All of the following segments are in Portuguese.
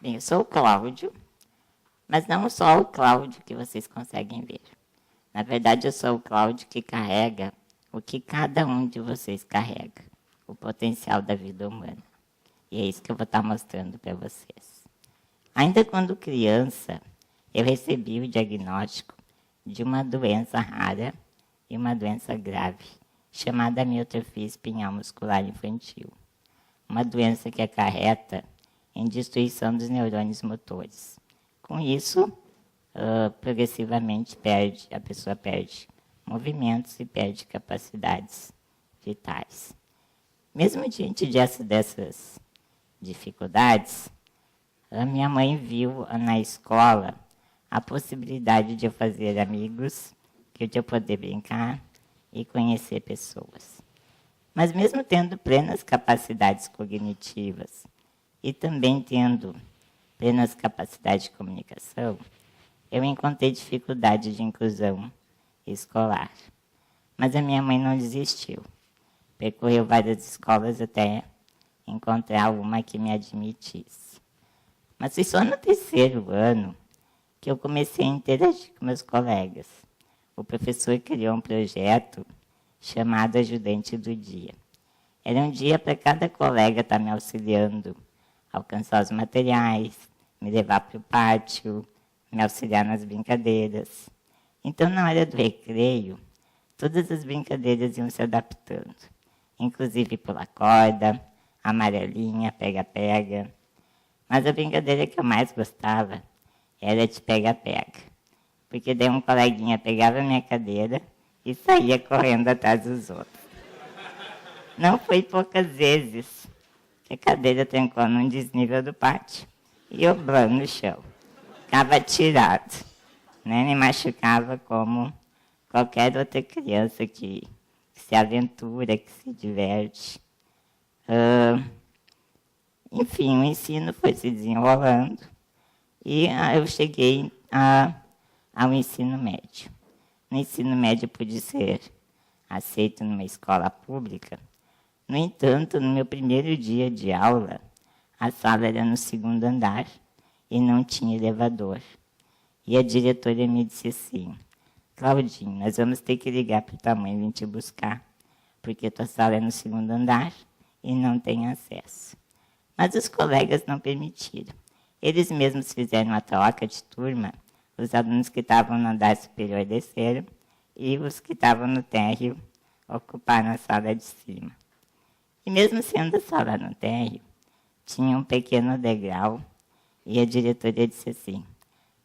Bem, eu sou o Cláudio, mas não só o Cláudio que vocês conseguem ver. Na verdade, eu sou o Cláudio que carrega o que cada um de vocês carrega, o potencial da vida humana. E é isso que eu vou estar mostrando para vocês. Ainda quando criança, eu recebi o diagnóstico de uma doença rara e uma doença grave, chamada amiotropia espinhal muscular infantil. Uma doença que acarreta em destruição dos neurônios motores. Com isso, progressivamente a pessoa perde movimentos e perde capacidades vitais. Mesmo diante dessas dificuldades, a minha mãe viu na escola a possibilidade de eu fazer amigos, de eu poder brincar e conhecer pessoas. Mas mesmo tendo plenas capacidades cognitivas e também tendo plenas capacidades de comunicação, eu encontrei dificuldade de inclusão escolar. Mas a minha mãe não desistiu. Percorreu várias escolas até encontrar uma que me admitisse. Mas foi só no 3º ano que eu comecei a interagir com meus colegas. O professor criou um projeto chamado Ajudante do Dia. Era um dia para cada colega estar me auxiliando a alcançar os materiais, me levar para o pátio, me auxiliar nas brincadeiras. Então, na hora do recreio, todas as brincadeiras iam se adaptando, inclusive pular corda, amarelinha, pega-pega. Mas a brincadeira que eu mais gostava era de pega-pega, porque daí um coleguinha pegava a minha cadeira e saía correndo atrás dos outros. Não foi poucas vezes que a cadeira trancou num desnível do pátio e eu blando no chão. Ficava tirado, né? Me machucava como qualquer outra criança que se aventura, que se diverte. Enfim, o ensino foi se desenrolando e eu cheguei ao ensino médio. No ensino médio, eu pude ser aceito numa escola pública. No entanto, no meu primeiro dia de aula, a sala era no 2º andar e não tinha elevador. E a diretora me disse assim: Claudinho, nós vamos ter que ligar para tua mãe vir te buscar, porque tua sala é no 2º andar e não tem acesso. Mas os colegas não permitiram. Eles mesmos fizeram a troca de turma. Os alunos que estavam no andar superior desceram e os que estavam no térreo ocuparam a sala de cima. E mesmo sendo a sala no térreo, tinha um pequeno degrau e a diretora disse assim: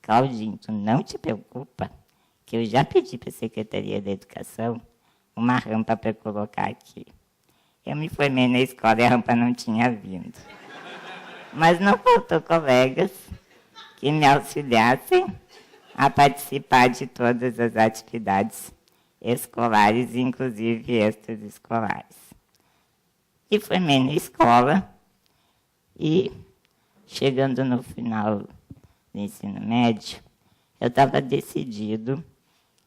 Claudinho, tu não te preocupa, que eu já pedi para a Secretaria da Educação uma rampa para colocar aqui. Eu me formei na escola e a rampa não tinha vindo. Mas não faltou colegas que me auxiliassem a participar de todas as atividades escolares, inclusive extraescolares. E formei na escola e, chegando no final do ensino médio, eu estava decidido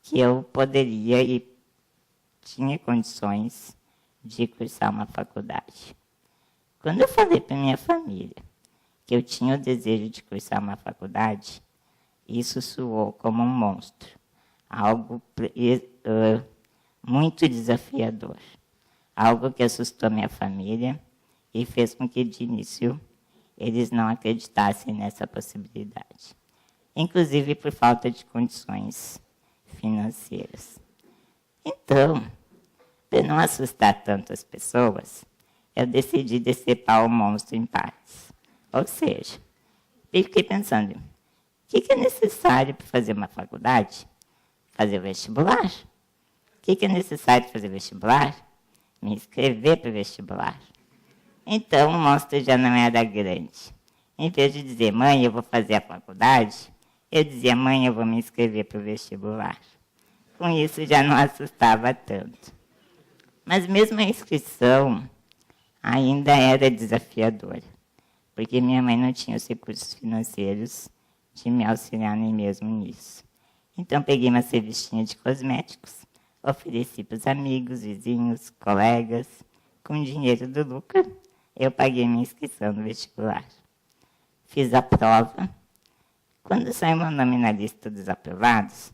que eu poderia e tinha condições de cursar uma faculdade. Quando eu falei para minha família que eu tinha o desejo de cursar uma faculdade, isso soou como um monstro, algo muito desafiador, algo que assustou minha família e fez com que, de início, eles não acreditassem nessa possibilidade, inclusive por falta de condições financeiras. Então, para não assustar tanto as pessoas, eu decidi decepar o monstro em partes. Ou seja, eu fiquei pensando, o que é necessário para fazer uma faculdade? Fazer o vestibular. O que é necessário para fazer vestibular? Me inscrever para o vestibular. Então, o monstro já não era grande. Em vez de dizer, mãe, eu vou fazer a faculdade, eu dizia, mãe, eu vou me inscrever para o vestibular. Com isso, já não assustava tanto. Mas mesmo a inscrição ainda era desafiadora, porque minha mãe não tinha os recursos financeiros de me auxiliar nem mesmo nisso. Então, peguei uma revistinha de cosméticos, ofereci para os amigos, vizinhos, colegas. Com o dinheiro do lucro, eu paguei minha inscrição no vestibular. Fiz a prova. Quando saiu meu nome na lista dos aprovados,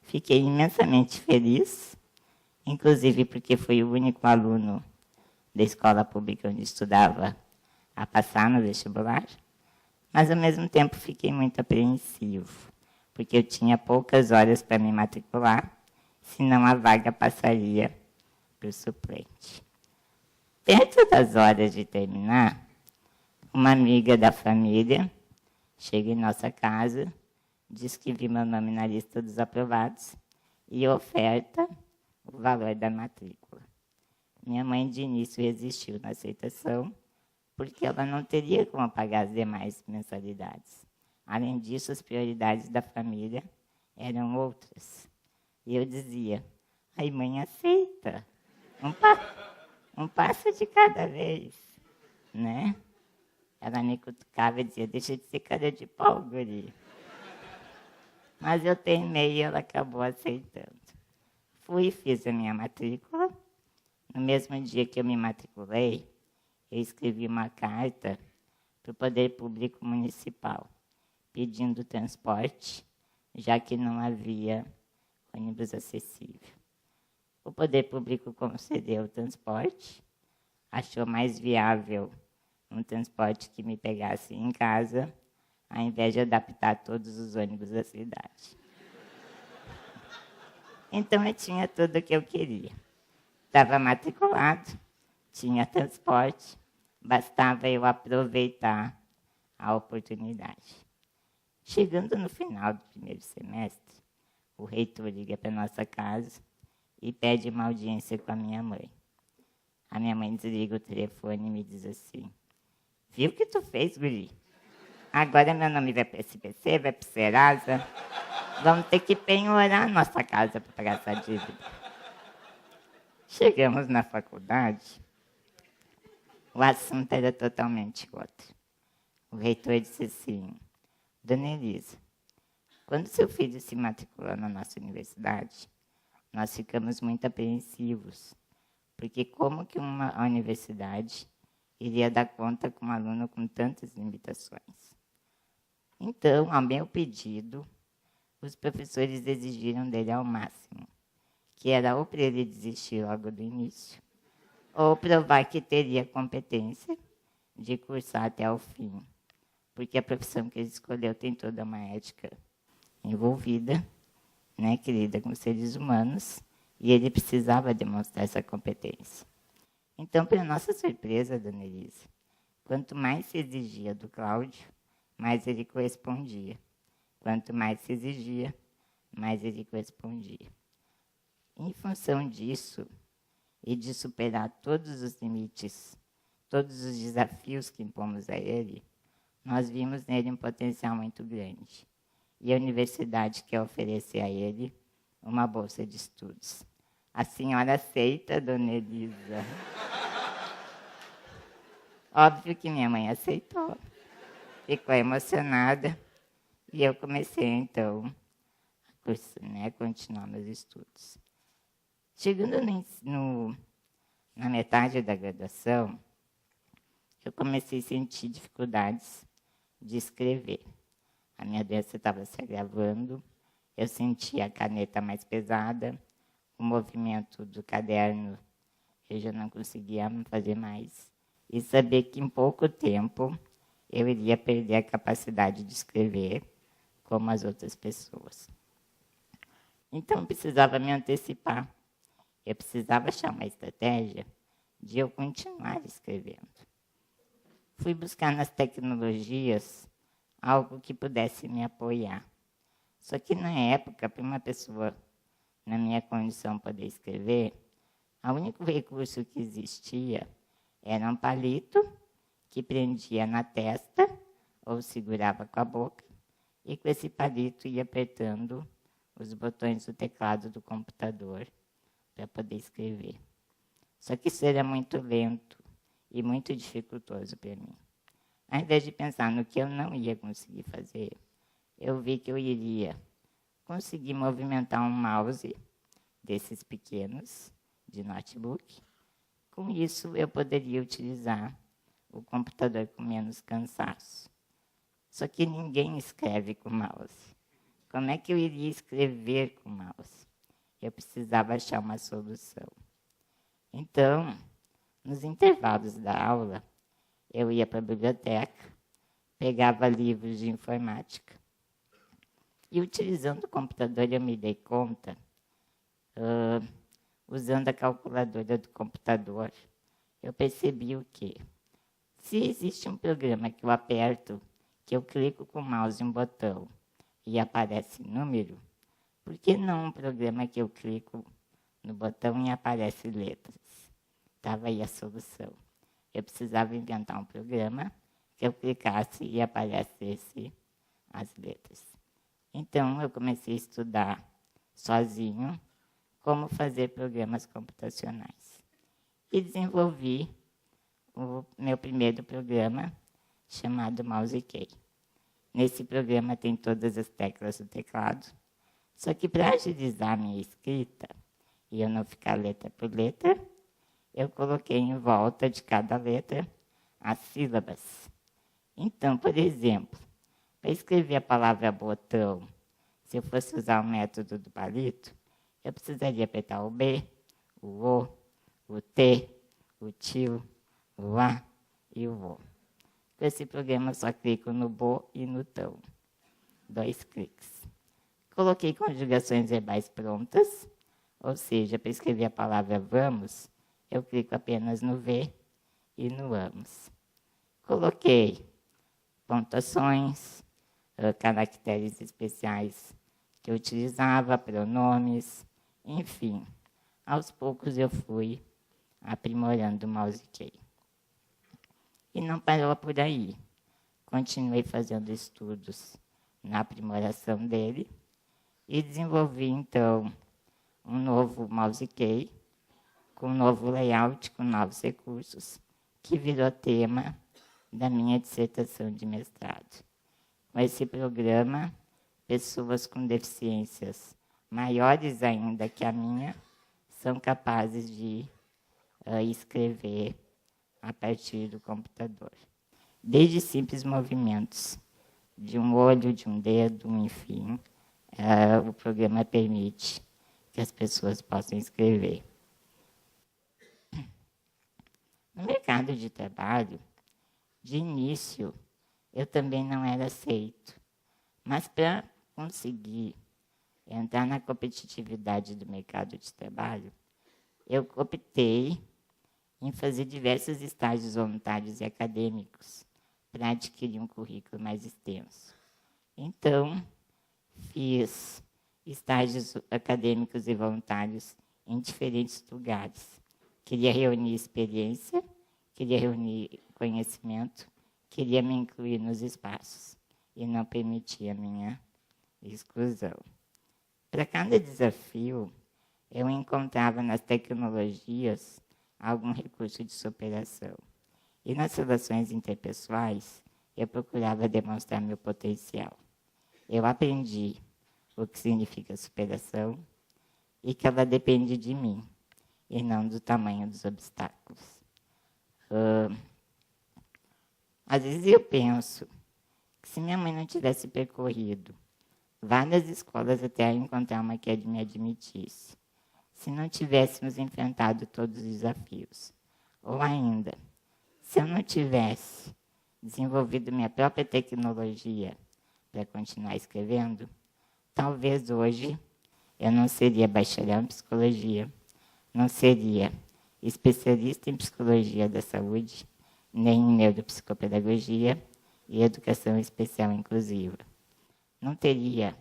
fiquei imensamente feliz, inclusive porque fui o único aluno da escola pública onde estudava a passar no vestibular, mas, ao mesmo tempo, fiquei muito apreensivo, porque eu tinha poucas horas para me matricular, senão a vaga passaria para o suplente. Perto das horas de terminar, uma amiga da família chega em nossa casa, diz que viu meu nome na lista dos aprovados e oferta o valor da matrícula. Minha mãe, de início, resistiu na aceitação, porque ela não teria como pagar as demais mensalidades. Além disso, as prioridades da família eram outras. E eu dizia, ai, mãe, aceita. Um passo de cada vez, né? Ela me cutucava e dizia, deixa de ser cara de pau, guri. Mas eu teimei e ela acabou aceitando. Fui e fiz a minha matrícula. No mesmo dia que eu me matriculei, eu escrevi uma carta para o Poder Público Municipal, pedindo transporte, já que não havia ônibus acessível. O Poder Público concedeu o transporte, achou mais viável um transporte que me pegasse em casa, ao invés de adaptar todos os ônibus da cidade. Então, eu tinha tudo o que eu queria. Estava matriculado, tinha transporte, bastava eu aproveitar a oportunidade. Chegando no final do primeiro semestre, o reitor liga para nossa casa e pede uma audiência com a minha mãe. A minha mãe desliga o telefone e me diz assim, viu o que tu fez, guri? Agora meu nome vai para o SPC, vai para o Serasa. Vamos ter que penhorar a nossa casa para pagar essa dívida. Chegamos na faculdade, o assunto era totalmente outro. O reitor disse assim, Dona Elisa, quando seu filho se matriculou na nossa universidade, nós ficamos muito apreensivos, porque como que uma universidade iria dar conta com um aluno com tantas limitações? Então, ao meu pedido, os professores exigiram dele ao máximo, que era ou para ele desistir logo do início, ou provar que teria competência de cursar até o fim, porque a profissão que ele escolheu tem toda uma ética envolvida, né, que lida com seres humanos, e ele precisava demonstrar essa competência. Então, para nossa surpresa, Dona Elisa, quanto mais se exigia do Cláudio, mais ele correspondia. Quanto mais se exigia, mais ele correspondia. Em função disso, e de superar todos os limites, todos os desafios que impomos a ele, nós vimos nele um potencial muito grande. E a universidade quer oferecer a ele uma bolsa de estudos. A senhora aceita, Dona Elisa? Óbvio que minha mãe aceitou. Ficou emocionada. E eu comecei, então, a continuar meus estudos. Chegando na metade da graduação, eu comecei a sentir dificuldades de escrever. A minha doença estava se agravando, eu sentia a caneta mais pesada, o movimento do caderno eu já não conseguia fazer mais. E saber que em pouco tempo eu iria perder a capacidade de escrever como as outras pessoas. Então, eu precisava me antecipar. Eu precisava achar uma estratégia de eu continuar escrevendo. Fui buscar nas tecnologias algo que pudesse me apoiar. Só que, na época, para uma pessoa na minha condição poder escrever, o único recurso que existia era um palito que prendia na testa ou segurava com a boca, e com esse palito ia apertando os botões do teclado do computador para poder escrever. Só que isso era muito lento e muito dificultoso para mim. Ao invés de pensar no que eu não ia conseguir fazer, eu vi que eu iria consegui movimentar um mouse desses pequenos, de notebook. Com isso, eu poderia utilizar o computador com menos cansaço. Só que ninguém escreve com mouse. Como é que eu iria escrever com mouse? Eu precisava achar uma solução. Então, nos intervalos da aula, eu ia para a biblioteca, pegava livros de informática e, utilizando o computador, eu me dei conta, usando a calculadora do computador, eu percebi o quê? Se existe um programa que eu aperto, que eu clico com o mouse em um botão e aparece número, por que não um programa que eu clico no botão e aparece letras? Estava aí a solução. Eu precisava inventar um programa que eu clicasse e aparecesse as letras. Então, eu comecei a estudar sozinho como fazer programas computacionais. E desenvolvi o meu primeiro programa, chamado MouseKey. Nesse programa tem todas as teclas do teclado, só que para agilizar a minha escrita, e eu não ficar letra por letra, eu coloquei em volta de cada letra as sílabas. Então, por exemplo, para escrever a palavra botão, se eu fosse usar o método do palito, eu precisaria apertar o B, o T, o tio, o A e o O. Com esse programa, eu só clico no bo e no tão. 2 cliques. Coloquei conjugações verbais prontas, ou seja, para escrever a palavra vamos, eu clico apenas no V e no vamos. Coloquei pontuações, caracteres especiais que eu utilizava, pronomes, enfim. Aos poucos eu fui aprimorando o MouseKey. E não parou por aí. Continuei fazendo estudos na aprimoração dele e desenvolvi, então, um novo MouseKey, com um novo layout, com novos recursos, que virou tema da minha dissertação de mestrado. Com esse programa, pessoas com deficiências maiores ainda que a minha são capazes de escrever a partir do computador. Desde simples movimentos de um olho, de um dedo, enfim, o programa permite que as pessoas possam escrever. No mercado de trabalho, de início, eu também não era aceito. Mas para conseguir entrar na competitividade do mercado de trabalho, eu optei em fazer diversos estágios voluntários e acadêmicos para adquirir um currículo mais extenso. Então, fiz estágios acadêmicos e voluntários em diferentes lugares. Queria reunir experiência, queria reunir conhecimento, queria me incluir nos espaços e não permitir a minha exclusão. Para cada desafio, eu encontrava nas tecnologias algum recurso de superação. E nas relações interpessoais, eu procurava demonstrar meu potencial. Eu aprendi o que significa superação e que ela depende de mim, e não do tamanho dos obstáculos. Às vezes eu penso que se minha mãe não tivesse percorrido várias escolas até encontrar uma que me admitisse, se não tivéssemos enfrentado todos os desafios, ou ainda, se eu não tivesse desenvolvido minha própria tecnologia para continuar escrevendo, talvez hoje eu não seria bacharel em psicologia, não seria especialista em psicologia da saúde, nem em neuropsicopedagogia e educação especial inclusiva. Não teria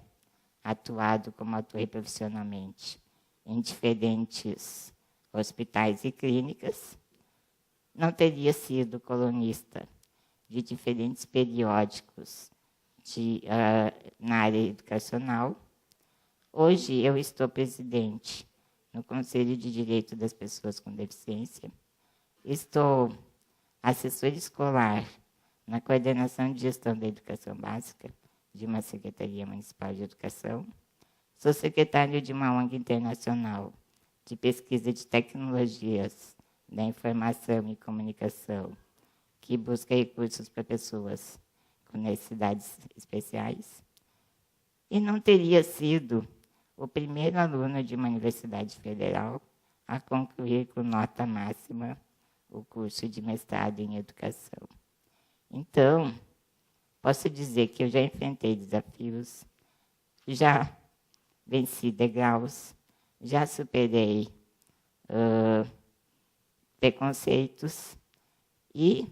atuado como atuei profissionalmente em diferentes hospitais e clínicas, não teria sido colunista de diferentes periódicos na área educacional. Hoje eu estou presidente no Conselho de Direito das Pessoas com Deficiência, estou assessor escolar na Coordenação de Gestão da Educação Básica de uma Secretaria Municipal de Educação, Sou secretário de uma ONG internacional de pesquisa de tecnologias da informação e comunicação, que busca recursos para pessoas com necessidades especiais. E não teria sido o primeiro aluno de uma universidade federal a concluir com nota máxima o curso de mestrado em educação. Então, posso dizer que eu já enfrentei desafios, já venci degraus, já superei preconceitos, e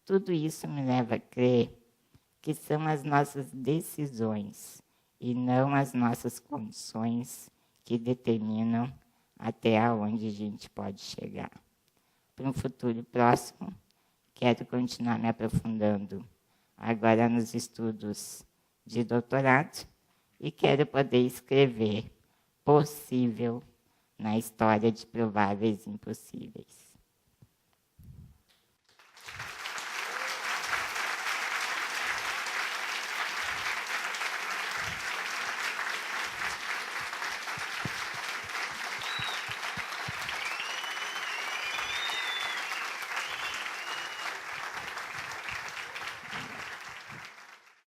tudo isso me leva a crer que são as nossas decisões e não as nossas condições que determinam até onde a gente pode chegar. Para um futuro próximo, quero continuar me aprofundando agora nos estudos de doutorado e quero poder escrever possível na história de prováveis impossíveis.